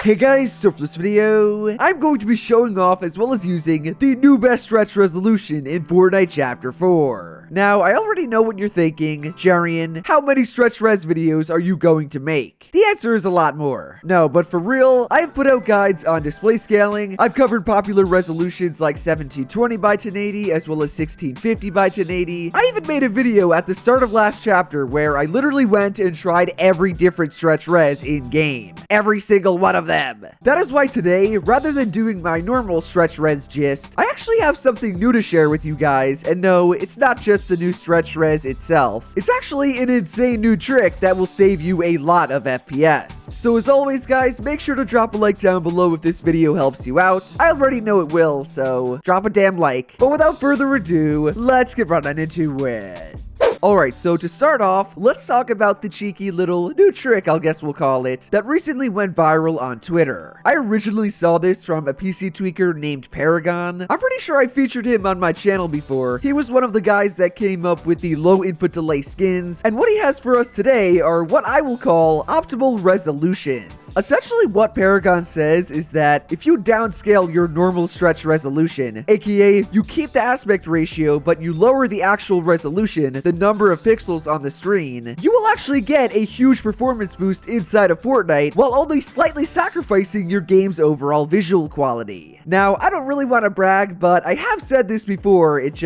Hey guys, so for this video, I'm going to be showing off as well as using the new best stretch resolution in Fortnite Chapter 4. Now, I already know what you're thinking, Jerian, how many stretch res videos are you going to make? The answer is a lot more. No, but for real, I have put out guides on display scaling, I've covered popular resolutions like 1720 by 1080 as well as 1650 by 1080. I even made a video at the start of last chapter where I literally went and tried every different stretch res in game. Every single one of them. That is why today, rather than doing my normal stretch res gist, I actually have something new to share with you guys, and no, it's not just the new stretch res itself. It's actually an insane new trick that will save you a lot of FPS. So as always guys, make sure to drop a like down below if this video helps you out. I already know it will, so drop a damn like. But without further ado, let's get right on into it. Alright, so to start off, let's talk about the cheeky little new trick, I guess we'll call it, that recently went viral on Twitter. I originally saw this from a PC tweaker named Paragon. I'm pretty sure I featured him on my channel before. He was one of the guys that came up with the low input delay skins, and what he has for us today are what I will call optimal resolutions. Essentially what Paragon says is that if you downscale your normal stretch resolution, aka you keep the aspect ratio but you lower the actual resolution, the number of pixels on the screen, you will actually get a huge performance boost inside of Fortnite while only slightly sacrificing your game's overall visual quality. Now, I don't really want to brag, but I have said this before, it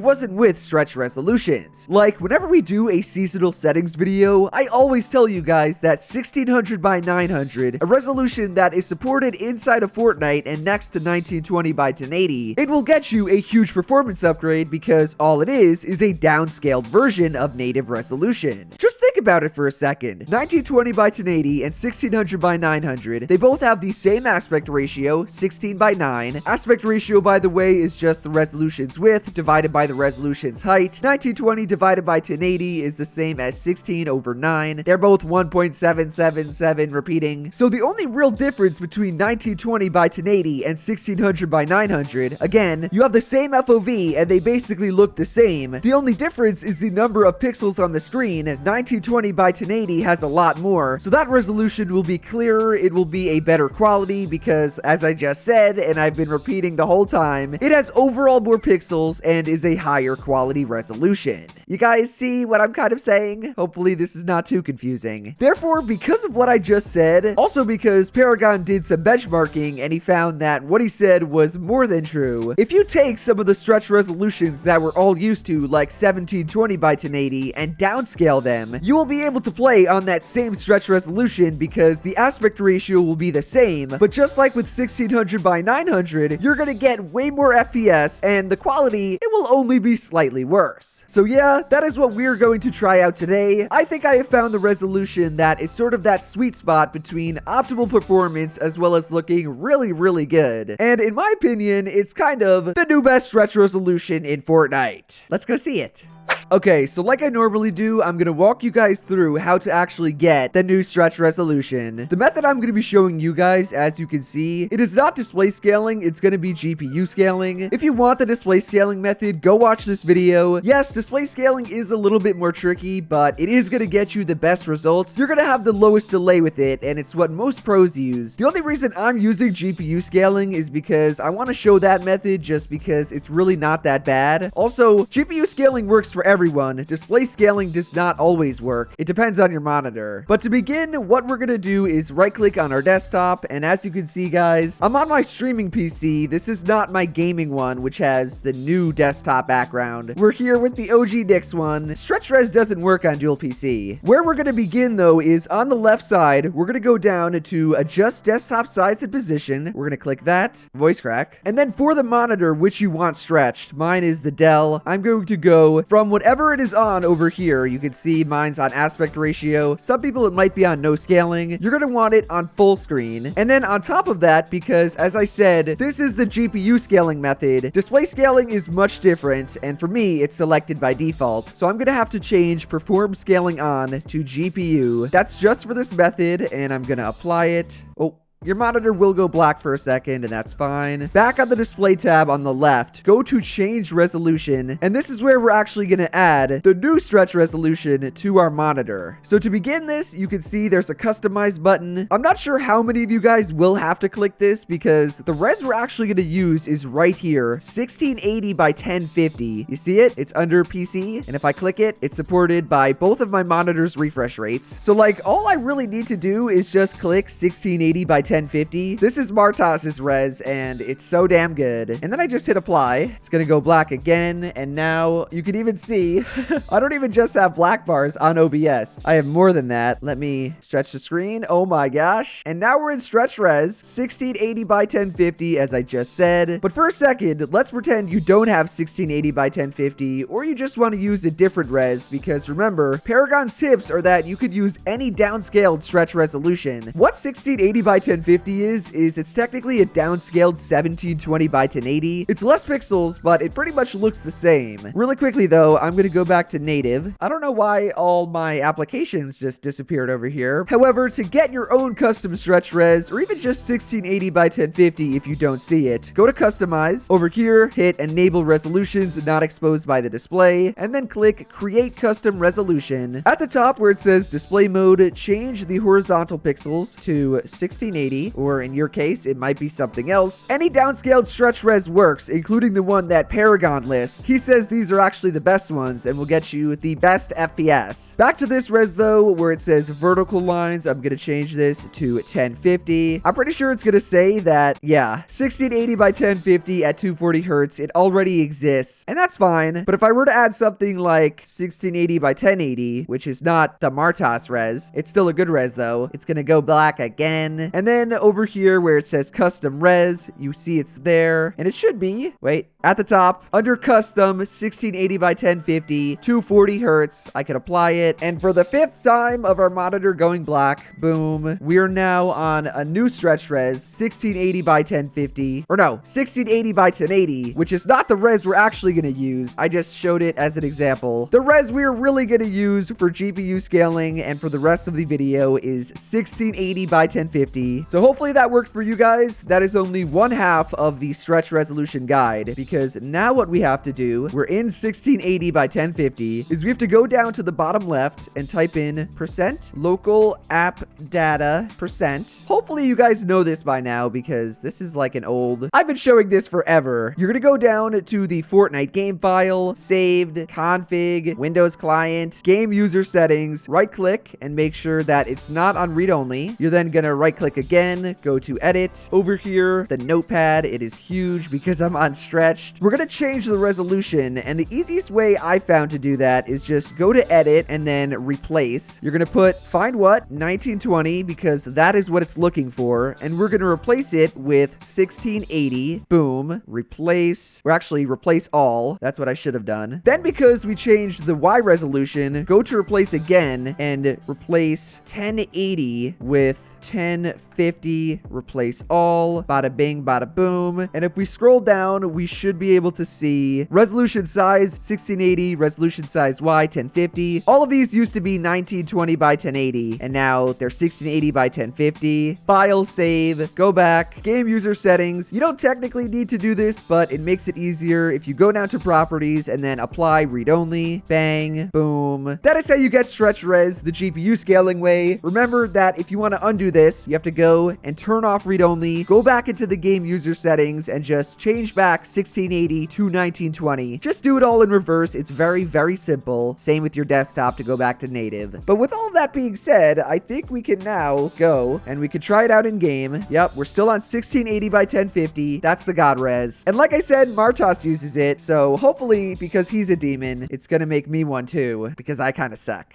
wasn't with stretch resolutions. Like, whenever we do a seasonal settings video, I always tell you guys that 1600 by 900, a resolution that is supported inside of Fortnite and next to 1920 by 1080, it will get you a huge performance upgrade because all it is a downscaled version of native resolution. Just think about it for a second. 1920 by 1080 and 1600 by 900, they both have the same aspect ratio, 16 by 9. Aspect ratio, by the way, is just the resolution's width divided by the resolution's height. 1920 divided by 1080 is the same as 16 over 9. They're both 1.777 repeating. So the only real difference between 1920 by 1080 and 1600 by 900, again, you have the same FOV and they basically look the same. The only difference is the number of pixels on the screen. 1920 by 1080 has a lot more, so that resolution will be clearer, it will be a better quality because, as I just said, and I've been repeating the whole time, it has overall more pixels and is a higher quality resolution. You guys see what I'm kind of saying? Hopefully this is not too confusing. Therefore, because of what I just said, also because Paragon did some benchmarking and he found that what he said was more than true, if you take some of the stretch resolutions that we're all used to, like 1720 by 1080, and downscale them, you will be able to play on that same stretch resolution because the aspect ratio will be the same, but just like with 1600 by 900, you're gonna get way more FPS and the quality, it will only be slightly worse. So yeah, that is what we're going to try out today. I think I have found the resolution that is sort of that sweet spot between optimal performance as well as looking really, really good. And in my opinion, it's kind of the new best stretch resolution in Fortnite. Let's go see it. Okay, so like I normally do, I'm gonna walk you guys through how to actually get the new stretch resolution. The method I'm gonna be showing you guys, as you can see, it is not display scaling, it's gonna be GPU scaling. If you want the display scaling method, go watch this video. Yes, display scaling is a little bit more tricky, but it is gonna get you the best results. You're gonna have the lowest delay with it, and it's what most pros use. The only reason I'm using GPU scaling is because I want to show that method just because it's really not that bad. Also, GPU scaling works for everyone. Display scaling does not always work. It depends on your monitor. But to begin, what we're gonna do is right click on our desktop, and as you can see guys, I'm on my streaming PC. This is not my gaming one, which has the new desktop background. We're here with the OG Nix one. Stretch res doesn't work on dual PC. Where we're gonna begin though is on the left side. We're gonna go down to adjust desktop size and position. We're gonna click that, voice crack, and then for the monitor which you want stretched, mine is the Dell. I'm going to go from whatever it is on over here. You can see mine's on aspect ratio. Some people it might be on no scaling. You're gonna want it on full screen. And then on top of that, because as I said, this is the GPU scaling method, display scaling is much different, and for me, it's selected by default. So I'm gonna have to change perform scaling on to GPU. That's just for this method, and I'm gonna apply it. Oh, your monitor will go black for a second, and that's fine. Back on the display tab on the left, go to change resolution, and this is where we're actually going to add the new stretch resolution to our monitor. So to begin this, you can see there's a customize button. I'm not sure how many of you guys will have to click this because the res we're actually going to use is right here, 1680 by 1050. You see it? It's under PC, and if I click it, it's supported by both of my monitor's refresh rates. So like all I really need to do is just click 1680 by 1050. This is Martas's res, and it's so damn good. And then I just hit apply. It's gonna go black again, and now you can even see I don't even just have black bars on OBS. I have more than that. Let me stretch the screen. Oh my gosh. And now we're in stretch res, 1680 by 1050, as I just said. But for a second, let's pretend you don't have 1680 by 1050, or you just want to use a different res, because remember, Paragon's tips are that you could use any downscaled stretch resolution. What 1680 by 1050 is it's technically a downscaled 1720 by 1080. It's less pixels, but it pretty much looks the same. Really quickly though, I'm going to go back to native. I don't know why all my applications just disappeared over here. However, to get your own custom stretch res, or even just 1680 by 1050 if you don't see it, go to customize. Over here, hit enable resolutions not exposed by the display, and then click create custom resolution. At the top where it says display mode, change the horizontal pixels to 1680, or in your case, it might be something else. Any downscaled stretch res works, including the one that Paragon lists. He says these are actually the best ones and will get you the best FPS. Back to this res though, where it says vertical lines, I'm gonna change this to 1050. I'm pretty sure it's gonna say that, yeah, 1680 by 1050 at 240 hertz, it already exists, and that's fine. But if I were to add something like 1680 by 1080, which is not the Martas res, it's still a good res though, it's gonna go black again. And then over here where it says custom res, you see it's there, and it should be, wait, at the top, under custom, 1680 by 1050, 240 hertz, I can apply it. And for the 5th time of our monitor going black, boom, we're now on a new stretch res, 1680 by 1050, or no, 1680 by 1080, which is not the res we're actually gonna use. I just showed it as an example. The res we're really gonna use for GPU scaling and for the rest of the video is 1680 by 1050. So hopefully that worked for you guys. That is only one half of the stretch resolution guide, because now what we have to do, we're in 1680 by 1050, is we have to go down to the bottom left and type in %local app data %. Hopefully you guys know this by now, because this is like an old, I've been showing this forever. You're gonna go down to the Fortnite game file, saved, config, Windows client, game user settings, right click and make sure that it's not on read only. You're then gonna right click again, go to edit. Over here, the notepad, it is huge because I'm on stretched. We're gonna change the resolution, and the easiest way I found to do that is just go to edit and then replace. You're gonna put find what 1920 because that is what it's looking for, and we're gonna replace it with 1680. Boom, replace. We're actually replace all. That's what I should have done. Then because we changed the Y resolution, go to replace again and replace 1080 with 1050. Replace all. Bada bing, bada boom. And if we scroll down, we should be able to see resolution size 1680, resolution size Y 1050. All of these used to be 1920 by 1080, and now they're 1680 by 1050. File, save, go back, game user settings. You don't technically need to do this, but it makes it easier if you go down to properties and then apply read only. Bang, boom. That is how you get stretch res the GPU scaling way. Remember that if you want to undo this, you have to go and turn off read only, go back into the game user settings and just change back 1680 to 1920. Just do it all in reverse. It's very, very simple. Same with your desktop to go back to native. But with all of that being said, I think we can now go and we can try it out in game. Yep, we're still on 1680 by 1050. That's the God res. And like I said, Martas uses it. So hopefully, because he's a demon, it's gonna make me one too, because I kind of suck.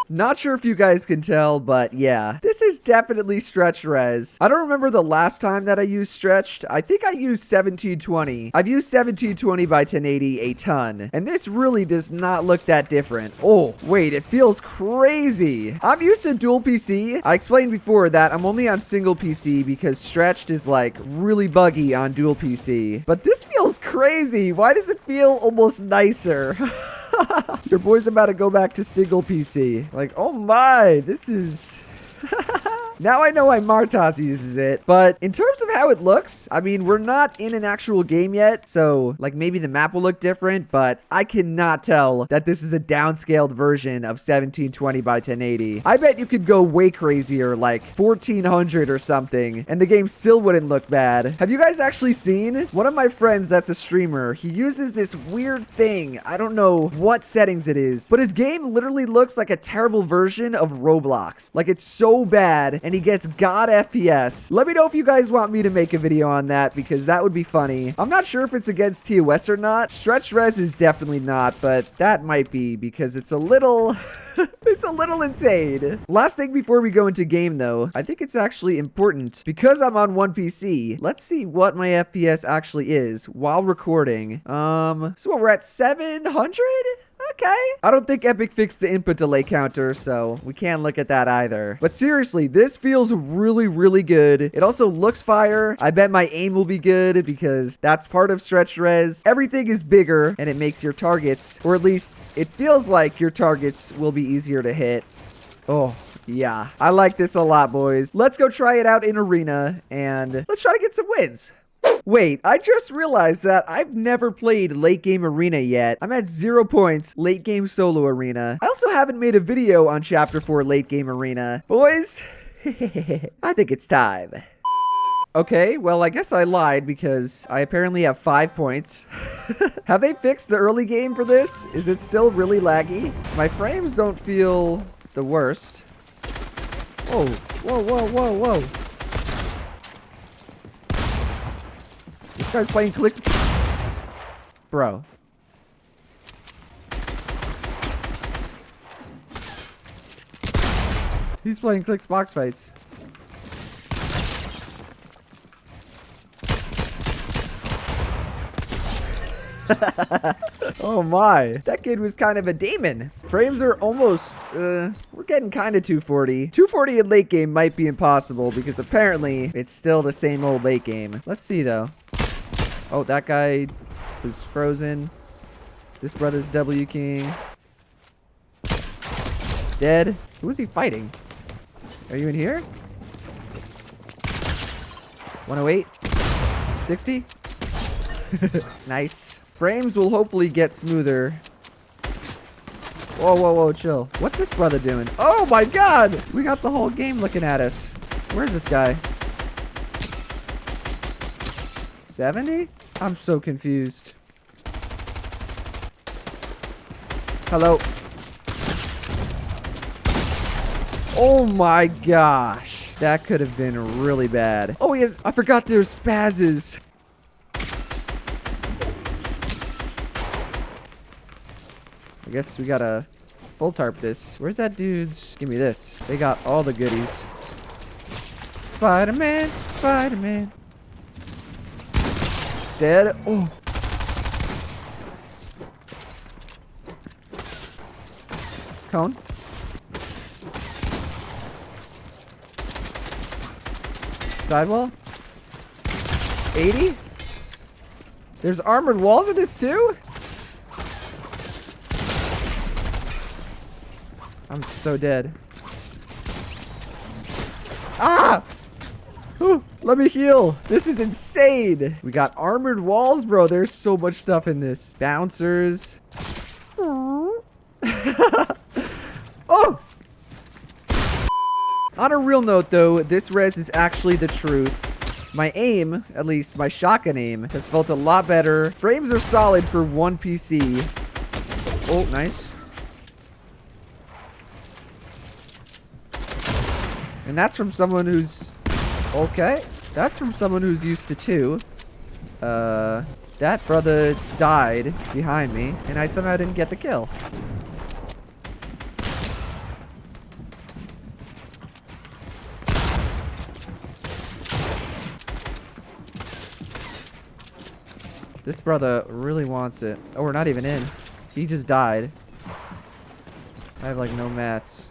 Not sure if you guys can tell, but yeah, this is definitely stretch res. I don't remember the last time that I used stretched. I think I used 1720. I've used 1720 by 1080 a ton, and this really does not look that different. Oh, wait, it feels crazy. I'm used to dual PC. I explained before that I'm only on single PC because stretched is like really buggy on dual PC. But this feels crazy. Why does it feel almost nicer? Your boy's about to go back to single PC. Like, oh my, this is... Now I know why Martas uses it. But in terms of how it looks, I mean, we're not in an actual game yet. So, like, maybe the map will look different. But I cannot tell that this is a downscaled version of 1720 by 1080. I bet you could go way crazier, like 1400 or something, and the game still wouldn't look bad. Have you guys actually seen? One of my friends that's a streamer, he uses this weird thing. I don't know what settings it is, but his game literally looks like a terrible version of Roblox. Like, it's so bad, and he gets god FPS. Let me know if you guys want me to make a video on that, because that would be funny. I'm not sure if it's against TOS or not. Stretch res is definitely not, but that might be because it's a little... it's a little insane. Last thing before we go into game, though, I think it's actually important. Because I'm on one PC, let's see what my FPS actually is while recording. So we're at 700? Okay. I don't think Epic fixed the input delay counter, so we can't look at that either. But seriously, this feels really, really good. It also looks fire. I bet my aim will be good because that's part of stretch res. Everything is bigger and it makes your targets, or at least it feels like your targets will be easier to hit. Oh, yeah. I like this a lot, boys. Let's go try it out in arena and let's try to get some wins. Wait, I just realized that I've never played late game arena yet. I'm at 0 points late game solo arena. I also haven't made a video on chapter 4 late game arena. Boys, I think it's time. Okay, well, I guess I lied because I apparently have 5 points. Have they fixed the early game for this? Is it still really laggy? My frames don't feel the worst. Whoa, whoa, whoa, whoa, whoa. This guy's playing clicks. Bro. He's playing clicks box fights. Oh my. That kid was kind of a demon. Frames are almost, we're getting kind of 240. 240 in late game might be impossible because apparently it's still the same old late game. Let's see though. Oh, that guy was frozen. This brother's W King. Dead. Who is he fighting? Are you in here? 108. 60. Nice. Frames will hopefully get smoother. Whoa, whoa, whoa, chill. What's this brother doing? Oh my god! We got the whole game looking at us. Where's this guy? 70? I'm so confused. Hello. Oh my gosh. That could have been really bad. Oh, yes. I forgot there's spazzes. I guess we gotta full tarp this. Where's that dude's? Give me this. They got all the goodies. Spider-Man. Spider-Man. Dead. Oh. Cone. Sidewall. 80. There's armored walls in this too? I'm so dead. Ah! Ooh, let me heal. This is insane. We got armored walls, bro. There's so much stuff in this. Bouncers. Oh! On a real note, though, this res is actually the truth. My aim, at least my shotgun aim, has felt a lot better. Frames are solid for one PC. Oh, nice. And that's from someone who's... Okay. That's from someone who's used to 2. That brother died behind me, and I somehow didn't get the kill. This brother really wants it. Oh, we're not even in. He just died. I have like no mats.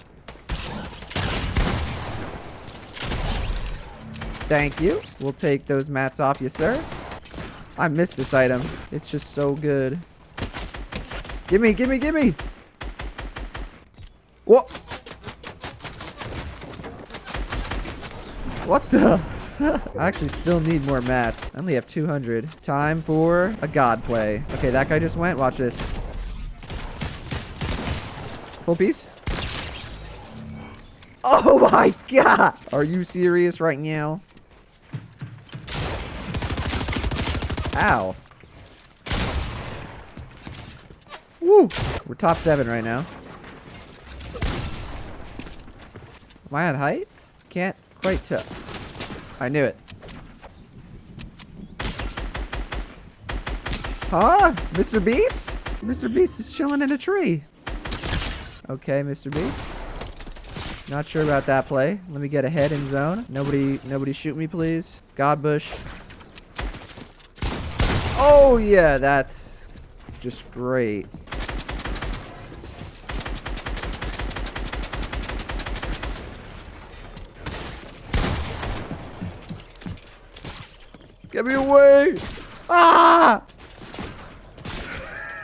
Thank you. We'll take those mats off you, sir. I missed this item. It's just so good. Gimme, gimme, gimme! Whoa! What the? I actually still need more mats. I only have 200. Time for a god play. Okay, that guy just went. Watch this. Full piece. Oh my god! Are you serious right now? Ow. Woo! We're top 7 right now. Am I on height? Can't quite tell. I knew it. Huh? Mr. Beast? Mr. Beast is chilling in a tree. Okay, Mr. Beast. Not sure about that play. Let me get ahead in zone. Nobody shoot me, please. God bush. Oh yeah, that's just great. Get me away! Ah!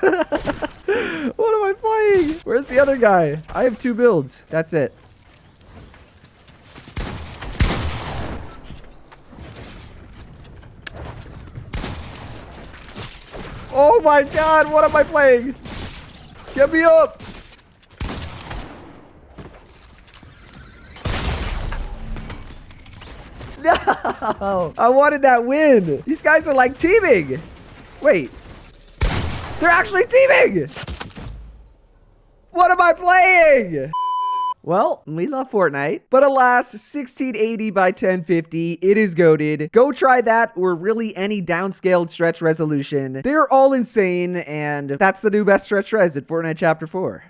What am I fighting? Where's the other guy? I have 2 builds. That's it. Oh my god, what am I playing? Get me up! No! I wanted that win! These guys are like teaming! Wait. They're actually teaming! What am I playing? Well, we love Fortnite, but alas, 1680 by 1050, it is goated. Go try that or really any downscaled stretch resolution. They're all insane, and that's the new best stretch res in Fortnite Chapter 4.